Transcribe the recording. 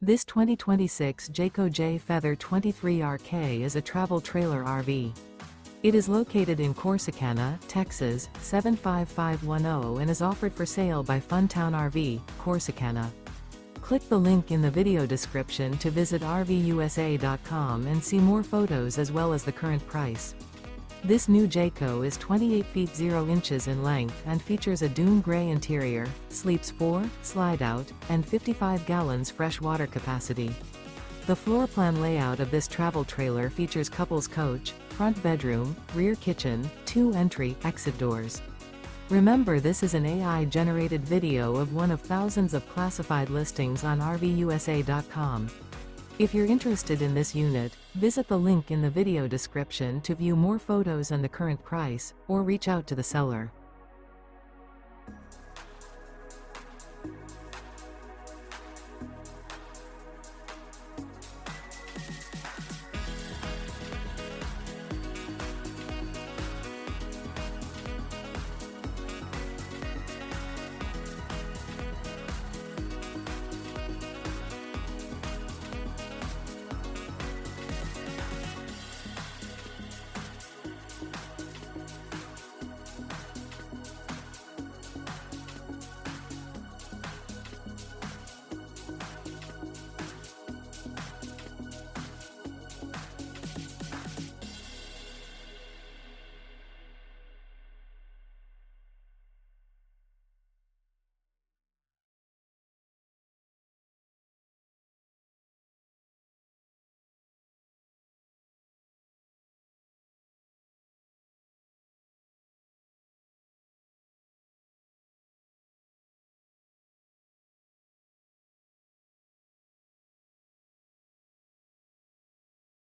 This 2026 Jayco Jay Feather 23RK is a travel trailer RV. It is located in Corsicana, Texas, 75510 and is offered for sale by Funtown RV, Corsicana. Click the link in the video description to visit RVUSA.com and see more photos as well as the current price. This new Jayco is 28 feet 0 inches in length and features a DUNE GRAY interior, sleeps 4, slide-out, and 55 gallons fresh water capacity. The floor plan layout of this travel trailer features couples coach, front bedroom, rear kitchen, 2 entry/exit doors. Remember, this is an AI-generated video of one of thousands of classified listings on RVUSA.com. If you're interested in this unit, visit the link in the video description to view more photos and the current price, or reach out to the seller.